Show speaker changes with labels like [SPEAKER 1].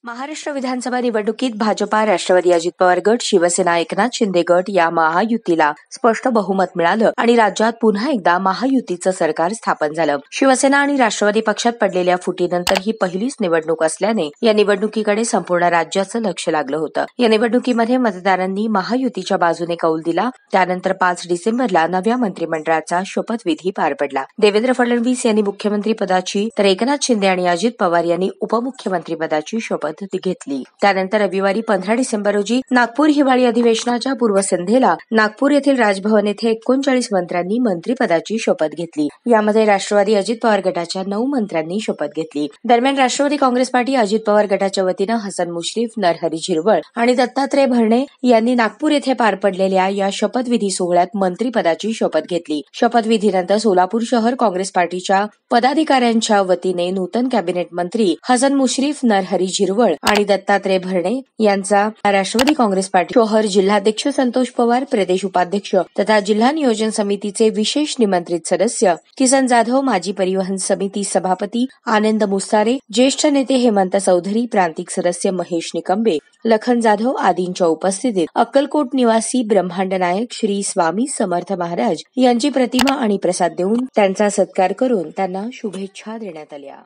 [SPEAKER 1] महाराष्ट्र विधानसभा निवडणुकीत भाजपा, राष्ट्रवादी अजित पवार गट, शिवसेना एकनाथ शिंदे गट या महायुतीला स्पष्ट बहुमत मिळालं आणि राज्यात पुन्हा एकदा महायुतीचं सरकार स्थापन झालं. शिवसेना आणि राष्ट्रवादी पक्षात पडलेल्या फुटीनंतर ही पहिलीच निवडणूक असल्याने या निवडणुकीकडे संपूर्ण राज्याचं लक्ष लागलं होतं. या निवडणुकीमध्ये मतदारांनी महायुतीच्या बाजूने कौल दिला. त्यानंतर 5 डिसेंबरला नव्या मंत्रिमंडळाचा शपथविधी पार पडला. देवेंद्र फडणवीस यांनी मुख्यमंत्रीपदाची तर एकनाथ शिंदे आणि अजित पवार यांनी उपमुख्यमंत्रीपदाची शपथ घेतली. त्यानंतर रविवारी 15 डिसेंबर रोजी नागपूर हिवाळी अधिवेशनाच्या पूर्वसंध्येला नागपूर येथील राजभवन येथे 39 मंत्र्यांनी मंत्रिपदाची शपथ घेतली. यामध्ये राष्ट्रवादी अजित पवार गटाच्या 9 मंत्र्यांनी शपथ घेतली. दरम्यान राष्ट्रवादी काँग्रेस पार्टी अजित पवार गटाच्या वतीनं हसन मुश्रीफ, नरहरी झिरवळ आणि दत्तात्रय भरणे यांनी नागपूर येथे पार पडलेल्या या शपथविधी सोहळ्यात मंत्रिपदाची शपथ घेतली. शपथविधीनंतर सोलापूर शहर काँग्रेस पार्टीच्या पदाधिकाऱ्यांच्या वतीने नूतन कॅबिनेट मंत्री हसन मुश्रीफ, नरहरी झिरवळ आणि दत्तात्रय भरणे यांचा राष्ट्रवादी काँग्रेस पार्टी शहर जिल्हाध्यक्ष संतोष पवार, प्रदेश उपाध्यक्ष तथा जिल्हा नियोजन समितीचे विशेष निमंत्रित सदस्य किसन जाधव, माजी परिवहन समिती सभापती आनंद मुस्तारे, ज्येष्ठ नेते हेमंत चौधरी, प्रांतिक सदस्य महेश निकंबे, लखन जाधव आदींच्या उपस्थितीत अक्कलकोट निवासी ब्रह्मांड नायक श्री स्वामी समर्थ महाराज यांची प्रतिमा आणि प्रसाद देऊन त्यांचा सत्कार करून त्यांना शुभेच्छा देण्यात आल्या.